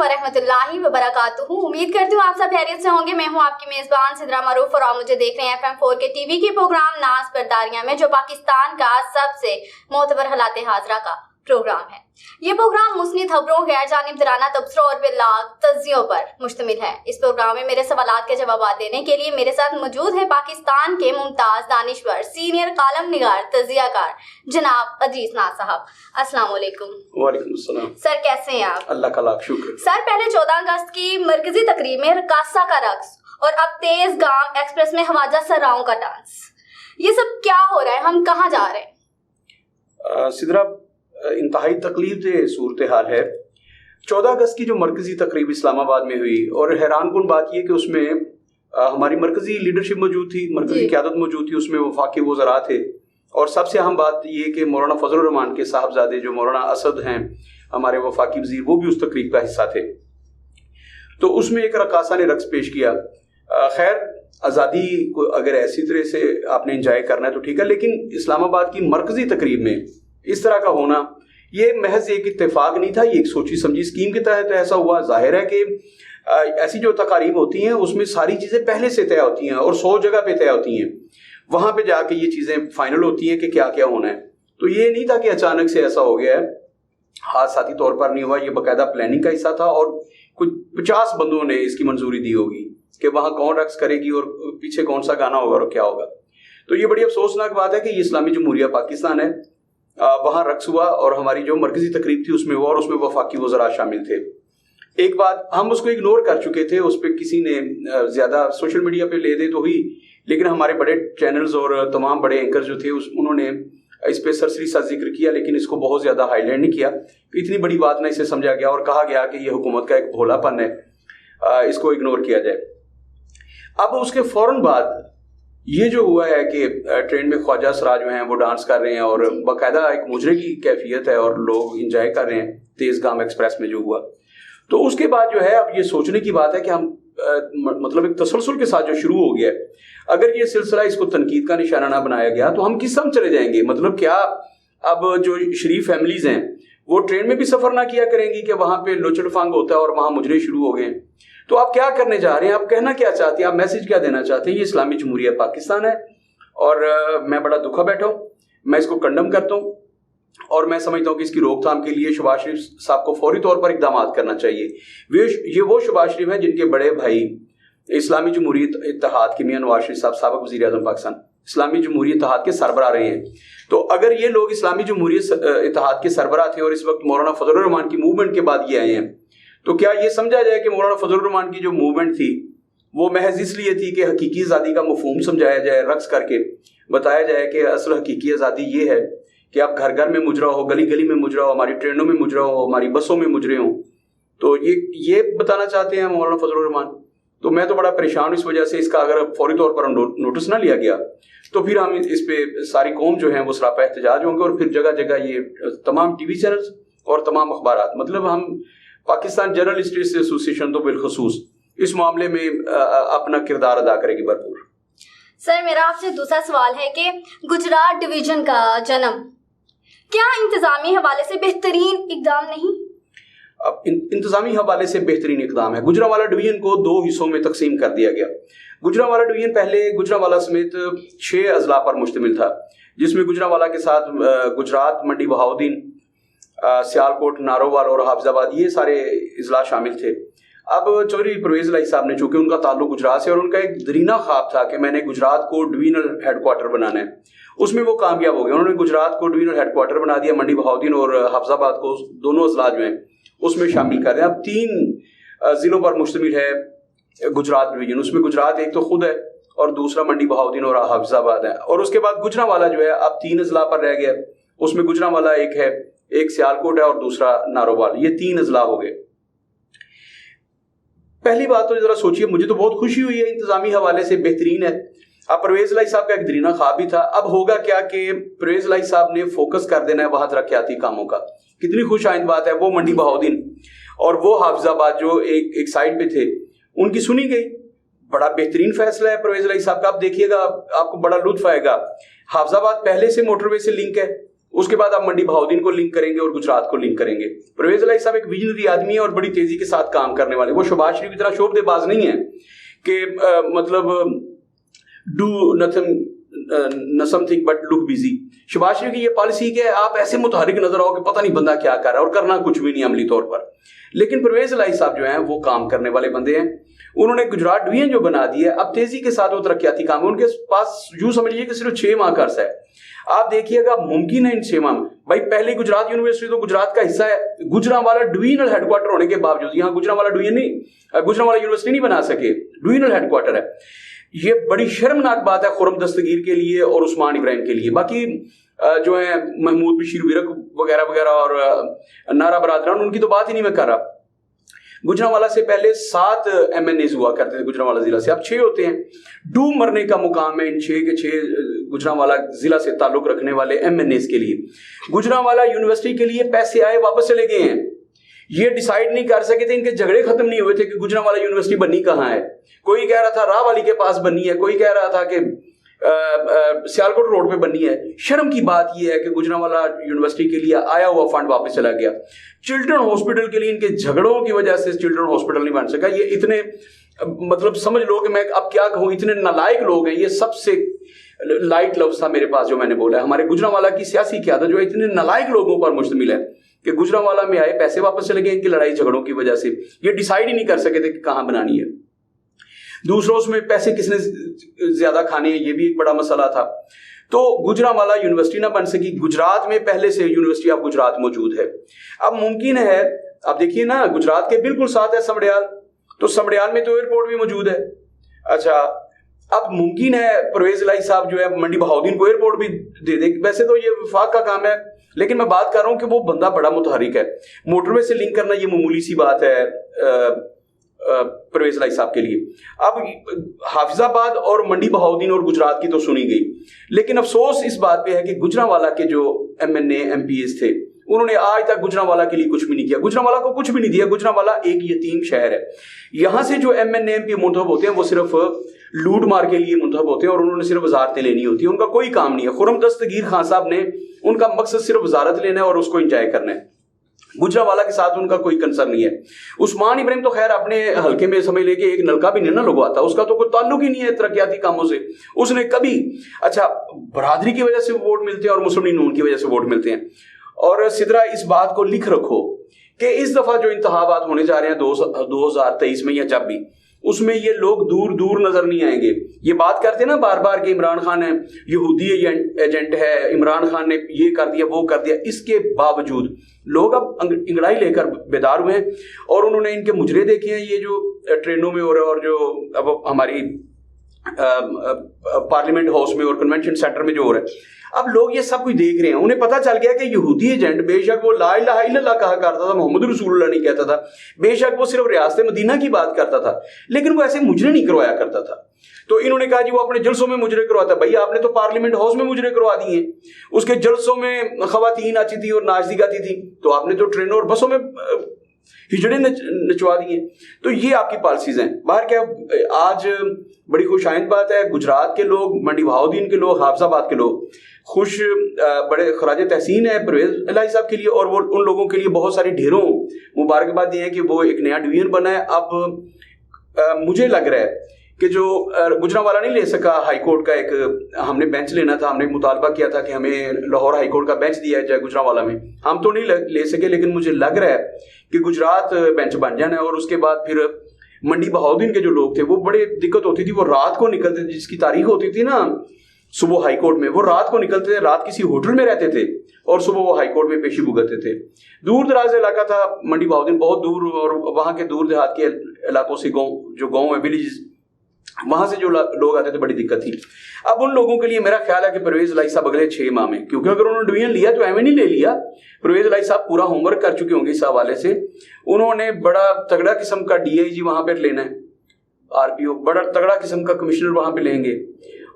वरहमतुल्लाहि वबरकातुहू। उम्मीद करती हूँ आप सब खैरियत से होंगे। मैं हूँ आपकी मेजबान सिद्रा मरूफ और आप मुझे देख रहे हैं FM4 के टीवी के प्रोग्राम नाज बरदारियां में, जो पाकिस्तान का सबसे मोतबर हालात हाजरा का प्रोग्राम है। ये प्रोग्राम मुस्निद खबरों, गैर जानिबदाराना तबसरों और बिलाग तज्जियों पर मुश्तमिल है। इस प्रोग्राम में मेरे सवालात के जवाब देने के लिए मेरे साथ मौजूद है पाकिस्तान के मुमताज दानिश्वर सीनियर कालम निगार तजियाकार जनाब अजीज नाज साहब। अस्सलाम वालेकुम। वालेकुम अस्सलाम। सर कैसे हैं आप? अल्लाह का लाख शुक्र। सर, पहले 14 अगस्त की मरकजी तकरीब में रकासा का रक्स और अब तेज गांव एक्सप्रेस में हवाजा सर्राओं का डांस, ये सब क्या हो रहा है? हम कहाँ जा रहे हैं? सिद्रा, इंतहाई तकलीफ दे सूरत हाल है। 14 अगस्त की जो मरकजी तकरीब इस्लामाबाद में हुई, और हैरान कुन बात यह कि उसमें हमारी मरकजी लीडरशिप मौजूद थी, मरकजी क़यादत मौजूद थी, उसमें वफाकी वज़रा थे, और सबसे अहम बात ये कि मौलाना फजलुर रहमान के साहबजादे जो मौलाना असद हैं हमारे वफाकी वज़ीर, वो भी उस तकरीब का हिस्सा थे। तो उसमें एक रकासा ने रक्स पेश किया। खैर, आज़ादी को अगर ऐसी तरह से आपने इंजॉय करना है तो ठीक है, लेकिन इस्लामाबाद की मरकजी तकरीब में इस तरह का होना ये महज एक इत्तेफाक नहीं था, ये एक सोची समझी स्कीम के तहत ऐसा हुआ। जाहिर है कि ऐसी जो तकारीब होती हैं उसमें सारी चीज़ें पहले से तय होती हैं और 100 जगह पे तय होती हैं, वहाँ पे जाके ये चीज़ें फाइनल होती हैं कि क्या क्या होना है। तो ये नहीं था कि अचानक से ऐसा हो गया है, हादसाती तौर पर नहीं हुआ, ये बाकायदा प्लानिंग का हिस्सा था और कुछ 50 बंदों ने इसकी मंजूरी दी होगी कि वहाँ कौन रक्स करेगी और पीछे कौन सा गाना होगा और क्या होगा। तो ये बड़ी अफसोसनाक बात है कि ये इस्लामी जमहूरिया पाकिस्तान है, वहाँ रक्स हुआ और हमारी जो मरकजी तकरीब थी उसमें हुआ और उसमें वफाकी वज़रा शामिल थे। एक बात हम उसको इग्नोर कर चुके थे, उस पर किसी ने ज़्यादा सोशल मीडिया पे ले दे तो हुई, लेकिन हमारे बड़े चैनल्स और तमाम बड़े एंकर जो थे उन्होंने इस पर सरसरी सा जिक्र किया, लेकिन इसको बहुत ज़्यादा हाईलाइट नहीं किया। इतनी बड़ी बात ना इसे समझा गया और कहा गया कि ये हुकूमत का एक भोलापन है, इसको इग्नोर किया जाए। अब उसके फ़ौरन बाद ये जो हुआ है कि ट्रेन में ख्वाजा असरार जो हैं वो डांस कर रहे हैं और बाकायदा एक मुजरे की कैफियत है और लोग इंजॉय कर रहे हैं तेज़ गाम एक्सप्रेस में जो हुआ। तो उसके बाद जो है अब ये सोचने की बात है कि हम मतलब एक तसलसल के साथ जो शुरू हो गया है, अगर ये सिलसिला इसको तनकीद का निशाना ना बनाया गया तो हम किस समय चले जाएंगे। मतलब क्या अब जो शरीफ फैमिलीज हैं वो ट्रेन में भी सफ़र ना किया करेंगी कि वहाँ पे लोचड़ फांग होता है और वहाँ मुजरे शुरू हो गए। तो आप क्या करने जा रहे हैं? आप कहना क्या चाहते हैं? आप मैसेज क्या देना चाहते हैं? ये इस्लामी जमहूरिया पाकिस्तान है और मैं बड़ा दुखा बैठा हूँ, मैं इसको कंडम करता हूँ और मैं समझता हूँ कि इसकी रोकथाम के लिए शहबाज शरीफ साहब को फौरी तौर पर इकदाम करना चाहिए। ये वो शहबाज शरीफ हैं जिनके बड़े भाई इस्लामी जमहूरियत इत्तेहाद के मियां नवाज शरीफ साहब साबिक वज़ीर आज़म पाकिस्तान इस्लामी जमहूरियत इत्तेहाद के सरबराह रहे हैं। तो अगर ये लोग इस्लामी जमहूरियत इत्तेहाद के सरबराह थे और इस वक्त मौलाना फजलुर रहमान की मूवमेंट के बाद ये आए हैं, तो क्या ये समझा जाए कि मौलाना फजलुर रहमान की जो मूवमेंट थी वो महज इसलिए थी कि हकीकी आज़ादी का मफहूम समझाया जाए, रक्स करके बताया जाए कि असल हकीकी आज़ादी ये है कि आप घर घर में मुजरा हो, गली गली में मुजरा हो, हमारी ट्रेनों में मुजरा हो, हमारी बसों में मुजरे हो। तो ये बताना चाहते हैं मौलाना फजलुर रहमान। तो मैं तो बड़ा परेशान हूँ इस वजह से। इसका अगर फौरी तौर पर नोटिस ना लिया गया तो फिर हम इस पे सारी कौम जो है वो सरापा एहतजाज होंगे और फिर जगह जगह ये तमाम टीवी चैनल्स और तमाम अखबारात, मतलब हम पाकिस्तान जर्नलिस्ट एसोसिएशन तो बिलखसूस इस मामले में अपना किरदार अदा करेगी भरपूर। सर, मेरा आपसे दूसरा सवाल है कि गुजरात डिवीजन का जन्म क्या इंतजामी हवाले से बेहतरीन इकदाम नहीं? अब इंतजामी हवाले से बेहतरीन इकदाम है। गुजरांवाला डिवीजन को 2 हिस्सों में तकसीम कर दिया गया। गुजरांवाला डिवीजन पहले गुजरांवाला समेत 6 अजला पर मुश्तमिल था, जिसमें गुजरांवाला के साथ गुजरात, मंडी बहाउद्दीन, सियालकोट, नारोवाल और हाफिजाबाद ये सारे अजला शामिल थे। अब चौधरी परवेज इलाही साहब ने, चूंकि उनका ताल्लुक गुजरात से और उनका एक दरीना ख्वाब था कि मैंने गुजरात को डिवीजनल हेडक्वार्टर बनाना है, उसमें वो कामयाब हो गए। उन्होंने गुजरात को डिवीजनल हेडक्वार्टर बना दिया, मंडी बहाउद्दीन और हाफिजाबाद को दोनों अजला जो हैं उसमें शामिल कर दिया। अब 3 जिलों पर मुश्तमिल है गुजरात डिवीजन, उसमें गुजरात एक तो खुद है और दूसरा मंडी बहाउद्दीन और हाफिजाबाद है। और उसके बाद गुजरांवाला जो है अब 3 अजला पर रह गया, उसमें गुजरांवाला एक है, एक सियालकोट है और दूसरा नारोवाल, ये 3 अजला हो गए। पहली बात तो जरा सोचिए, मुझे तो बहुत खुशी हुई है, इंतजामी हवाले से बेहतरीन है। अब परवेज इलाही साहब का एक दरीना ख्वाब भी था। अब होगा क्या कि परवेज इलाही साहब ने फोकस कर देना है वहां तरक्याती कामों का। कितनी खुश आइंद बात है, वो मंडी बहाउद्दीन और वो हाफिजाबाद जो एक साइड पे थे उनकी सुनी गई। बड़ा बेहतरीन फैसला है परवेज इलाही साहब का। आप देखिएगा, आपको बड़ा लुत्फ आएगा। हाफिजाबाद पहले से मोटरवे से लिंक है, उसके बाद आप मंडी बहाउद्दीन को लिंक करेंगे और गुजरात को लिंक करेंगे। परवेज इलाही साहब एक विजनरी आदमी है और बड़ी तेजी के साथ काम करने वाले। वो शहबाज शरीफ की तरह शोबदेबाज नहीं है कि मतलब do nothing something but look busy. Shehbaz Sharif की ये पॉलिसी कि आप ऐसे मुतहरिक नजर आओ कि पता नहीं बंदा क्या कर रहा है और करना कुछ भी नहीं अमली तौर पर। लेकिन परवेज इलाही साहब जो हैं वो काम करने वाले बंदे हैं। उन्होंने गुजरात डिवीजन जो बना दी है, अब तेजी के साथ वो तरक्याती काम है। उनके पास यूं समझिए कि सिर्फ 6 माह का अर्सा है। आप देखिएगा मुमकिन है इन 6 माह में, भाई पहले गुजरात यूनिवर्सिटी तो गुजरात का हिस्सा है, गुजरांवाला डिवीजनल हेडक्वार्टर होने के बावजूद, यहाँ गुजरांवाला डिवीजन नहीं, गुजरांवाला यूनिवर्सिटी नहीं बना सके, डिवीजनल हेडक्वार्टर है। ये बड़ी शर्मनाक बात है खुर्रम दस्तगीर के लिए और उस्मान इब्राहिम के लिए। बाकी जो है महमूद बशीर विरक वगैरह वगैरह और नारा बरादरान, उनकी तो बात ही नहीं मैं कर रहा। गुजरांवाला से पहले 7 MNAs हुआ करते थे गुजरांवाला जिला से, अब 6 होते हैं। डूब मरने का मुकाम है इन 6 के 6 गुजरांवाला जिला से ताल्लुक रखने वाले MNAs के लिए। गुजरांवाला यूनिवर्सिटी के लिए पैसे आए, वापस चले गए हैं। ये डिसाइड नहीं कर सके थे, इनके झगड़े खत्म नहीं हुए थे कि गुजरांवाला यूनिवर्सिटी बननी कहाँ है। कोई कह रहा था राहवाली के पास बननी है, कोई कह रहा था कि सियालकोट रोड पे बननी है। शर्म की बात यह है कि गुजरांवाला यूनिवर्सिटी के लिए आया हुआ फंड वापस चला गया। चिल्ड्रन हॉस्पिटल के लिए इनके झगड़ों की वजह से चिल्ड्रन हॉस्पिटल नहीं बन सका। ये इतने मतलब समझ लो कि मैं अब क्या कहूँ, इतने नालायक लोग हैं। ये सबसे लाइट लफ्ज था मेरे पास जो मैंने बोला है। हमारे गुजरांवाला की सियासी क़यादत जो इतने नालायक लोगों पर मुश्तमिल है कि गुजरांवाला में आए, पैसे वापस चले गए इनकी लड़ाई झगड़ों की वजह से। ये डिसाइड ही नहीं कर सके थे कि कहाँ बनानी है। दूसरों उसमें पैसे किसने ज्यादा खाने हैं, ये भी एक बड़ा मसला था। तो गुजरांवाला यूनिवर्सिटी ना बन सकी। गुजरात में पहले से यूनिवर्सिटी ऑफ गुजरात मौजूद है। अब मुमकिन है, अब देखिए ना, गुजरात के बिल्कुल साथ है समड़ियाल, तो समड़ियाल में तो एयरपोर्ट भी मौजूद है। अच्छा, अब मुमकिन है परवेज इलाही साहब जो है मंडी बहाउद्दीन को एयरपोर्ट भी दे दे। वैसे तो ये वफाक का काम है, लेकिन मैं बात कर रहा हूं कि वो बंदा बड़ा मुतहरिक है। मोटरवे से लिंक करना ये मामूली सी बात है परवेज इलाही साहब के लिए। अब हाफिजाबाद और मंडी बहाउद्दीन और गुजरात की तो सुनी गई, लेकिन अफसोस इस बात पे है कि गुजरांवाला के जो MNA MPs थे उन्होंने आज तक गुजरांवाला के लिए कुछ भी नहीं किया। गुजरांवाला को कुछ भी नहीं दिया। गुजरांवाला एक यतीम शहर है। यहां से जो MNA MP मुंतखब होते हैं वो सिर्फ लूट मार के लिए मुंतखब होते हैं और उन्होंने सिर्फ वजारतें लेनी होती है। उनका कोई काम नहीं है। खुर्रम दस्तगीर खान साहब ने, उनका मकसद सिर्फ वजारत लेना है और उसको इंजॉय करना है। गुजरांवाला के साथ उनका कोई कंसर्न नहीं है। उस्मान इब्राहिम तो खैर अपने हल्के में समझ लेके एक नलका भी नहीं ना लगवाता, उसका तो कोई ताल्लुक ही नहीं है तरक्याती कामों से। उसने कभी, अच्छा बरादरी की वजह से वोट मिलते हैं और मुस्लिम लीग नून की वजह से वोट मिलते हैं। और सिदरा इस बात को लिख रखो कि इस दफा जो इंतखाबात होने जा रहे हैं 2023 में या जब भी, उसमें ये लोग दूर दूर नजर नहीं आएंगे। ये बात करते ना बार बार कि इमरान खान है यहूदी एजेंट है, इमरान खान ने ये कर दिया वो कर दिया। इसके बावजूद लोग अब इंगड़ाई लेकर बेदार हुए हैं और उन्होंने इनके मुजरे देखे हैं, ये जो ट्रेनों में हो रहा है और जो अब हमारी पार्लियामेंट हाउस में और कन्वेंशन सेंटर में जो हो रहा है। अब लोग ये सब कुछ देख रहे हैं। उन्हें पता चल गया कि यहूदी एजेंट, बेशक वो ला इलाहा इल्लल्लाह कहा करता था, मोहम्मद रसूलुल्लाह नहीं कहता था, बेशक वो सिर्फ रियासत मदीना की बात करता था, लेकिन वो ऐसे मुजरे नहीं करवाया करता था। तो इन्होंने कहा जी वो अपने जलसों में मुजरे करवाता। भाई आपने तो पार्लियामेंट हाउस में मुजरे करवा दिए। उसके जलसों में खवातीन आती थी और नाचती गाती थी, तो आपने तो ट्रेनों और बसों में हिजड़े नचवा दिए। तो ये आपकी पॉलिसीज हैं। बाहर क्या, आज बड़ी खुशाइंद बात है, गुजरात के लोग, मंडी बहाउद्दीन के लोग, हाफिजाबाद के लोग खुश, बड़े खराज तहसीन है परवेज इलाही साहब के लिए। और वो उन लोगों के लिए बहुत सारी ढेरों मुबारकबाद है कि वो एक नया डिवीजन बना है। अब मुझे लग रहा है कि जो गुजरांवाला नहीं ले सका हाई कोर्ट का, एक हमने बेंच लेना था, हमने मुतालबा किया था कि हमें लाहौर हाई कोर्ट का बेंच दिया जाए गुजरांवाला में, हम तो नहीं ले सके। लेकिन मुझे लग रहा है कि गुजरात बेंच बन जाना है। और उसके बाद फिर मंडी बहाउद्दीन के जो लोग थे वो बड़े दिक्कत होती थी, वो रात को निकलते थे, जिसकी तारीख होती थी ना सुबह हाई कोर्ट में, वो रात को निकलते थे, रात किसी होटल में रहते थे और सुबह वो हाई कोर्ट में पेशी भुगतते थे। दूर दराज इलाका था मंडी बहाउद्दीन, बहुत दूर, और वहाँ के दूर देहात के इलाकों से गाँव है, विलेज, वहां से जो लोग आते थे बड़ी दिक्कत थी। अब उन लोगों के लिए मेरा ख्याल है कि परवेज इलाही साहब अगले 6 माह में, क्योंकि अगर उन्होंने डिवीजन लिया तो एवं नहीं ले लिया, परवेज इलाही साहब पूरा होमवर्क कर चुके होंगे इस हवाले से। उन्होंने बड़ा तगड़ा किस्म का DIG वहां पर लेना है, RPO, बड़ा तगड़ा किस्म का कमिश्नर वहां पे लेंगे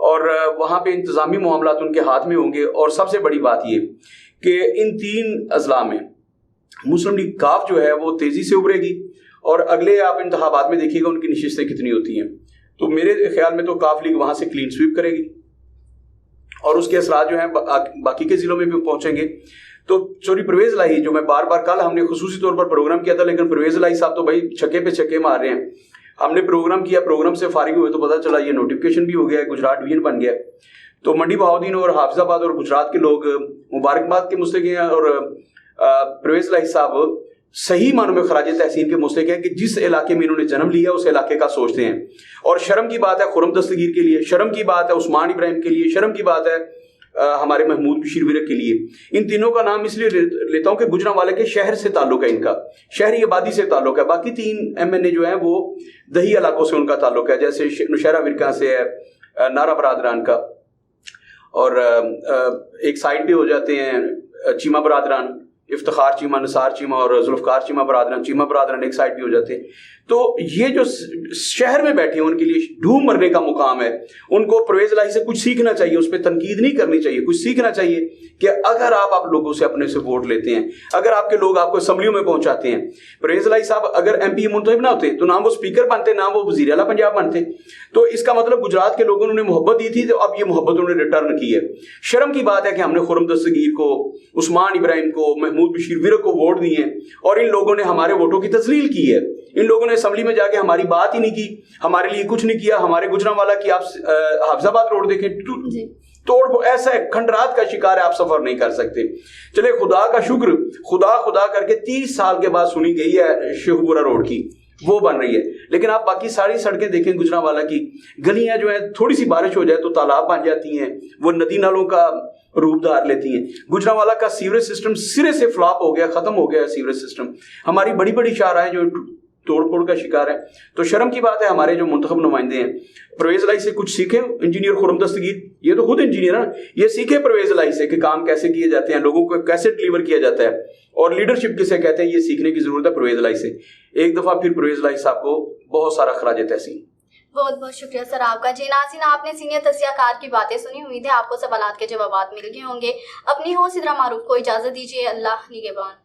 और वहां पे इंतजामी मामलात उनके हाथ में होंगे। और सबसे बड़ी बात ये कि इन 3 अजला में मुस्लिम लीग काफ जो है वो तेजी से उभरेगी और अगले आप इंतखाबात में देखिएगा उनकी नशिस्तें कितनी होती हैं। तो मेरे ख्याल में तो काफ लीग वहां से क्लीन स्वीप करेगी اور اس کے اثرات جو ہیں باقی کے ضلعوں میں بھی پہنچیں گے. تو سوری پرویز الہی جو میں بار بار کل ہم نے خصوصی طور پر پروگرام کیا تھا, لیکن پرویز الہی صاحب تو بھائی چھکے پہ چھکے مار رہے ہیں. ہم نے پروگرام کیا, پروگرام سے فارغ ہوئے تو پتہ چلا یہ نوٹیفکیشن بھی ہو گیا ہے, گجرات ڈویژن بن گیا. تو منڈی بہاؤدین اور حافظ آباد اور گجرات کے لوگ مبارکباد کے مستحق ہیں, اور پرویز الہی صاحب صحیح معنوں میں خراج تحسین کے مستحق ہیں کہ جس علاقے میں انہوں نے جنم لیا اس علاقے کا سوچتے ہیں. اور شرم کی بات ہے خرم دستگیر کے لیے, شرم کی بات ہے عثمان ابراہیم کے لیے, شرم کی بات ہے ہمارے محمود بشیر ورق کے لیے. ان تینوں کا نام اس لیے لیتا ہوں کہ گجرانوالے کے شہر سے تعلق ہے, ان کا شہری آبادی سے تعلق ہے. باقی 3 MNA جو ہیں وہ دہی علاقوں سے ان کا تعلق ہے, جیسے نوشہرہ ورقہ سے ہے, نارا برادران کا, اور ایک سائڈ پہ ہو جاتے ہیں چیمہ برادران, افتخار چیمہ, نثار چیمہ اور ذوالفقار چیمہ برادران. چیمہ برادران ایک سائڈ پہ ہو جاتے ہیں. تو یہ جو شہر میں بیٹھے ہیں ان کے لیے ڈھونڈ مرنے کا مقام ہے. ان کو پرویز الہی سے کچھ سیکھنا چاہیے, اس پہ تنقید نہیں کرنی چاہیے. کچھ سیکھنا چاہیے کہ اگر آپ لوگوں سے اپنے سے ووٹ لیتے ہیں, اگر آپ کے لوگ آپ کو اسمبلیوں میں پہنچاتے ہیں. پرویز الہی صاحب اگر MP منتخب نہ ہوتے تو نہ وہ اسپیکر بنتے, نہ وہ وزیر اعلیٰ پنجاب بنتے. تو اس کا مطلب گجرات کے لوگوں نے محبت دی تھی, تو اب یہ محبت انہوں نے ریٹرن کی ہے. شرم کی بات ہے کہ ہم نے خرم دستگیر کو, عثمان ابراہیم کو, محمود بشیر ورق کو ووٹ دیے ہیں, اور ان لوگوں نے ہمارے ووٹوں کی تذلیل کی ہے. ان لوگوں نے اسمبلی میں جا کے ہماری بات ہی نہیں کی, ہمارے لیے کچھ نہیں کیا. ہمارے گجرانوالہ کی آپ حافظ آباد روڈ دیکھیں, توڑ ایسا ہے, کھنڈرات کا شکار ہے, آپ سفر نہیں کر سکتے. چلے خدا کا شکر, خدا کر کے 30 سال کے بعد سنی گئی ہے شیخوپورہ روڈ کی, وہ بن رہی ہے. لیکن آپ باقی ساری سڑکیں دیکھیں گجرانوالہ کی, گلیاں جو ہیں تھوڑی سی بارش ہو جائے تو تالاب بن جاتی ہیں, وہ ندی نالوں کا روپ دھار لیتی ہیں. گجرانوالہ کا سیوریج سسٹم سرے سے فلاپ ہو گیا, ختم ہو گیا ہے سیوریج سسٹم. ہماری بڑی بڑی شاہراہیں جو توڑ پھوڑ کا شکار ہے. تو شرم کی بات ہے ہمارے جو منتخب نمائندے ہیں, پرویز الہی سے کچھ سیکھیں. انجینئر خرم دستگیر یہ تو خود انجینئر ہے, یہ سیکھیں پرویز الہی سے کہ کام کیسے کیے جاتے ہیں, لوگوں کو کیسے ڈلیور کیا جاتا ہے, اور لیڈرشپ کسے کہتے ہیں. یہ سیکھنے کی ضرورت ہے پرویز الہی سے. ایک دفعہ پھر پرویز الہی صاحب کو بہت سارا خراج تحسین. بہت بہت شکریہ سر آپ کا. جی ناظرین, آپ نے سینئر تجزیہ کار کی باتیں سنی, امید ہے آپ کو سوالات کے جوابات مل گئے ہوں گے. اپنی ہوں سدرا معروف کو اجازت دیجیے. اللہ نگہبان.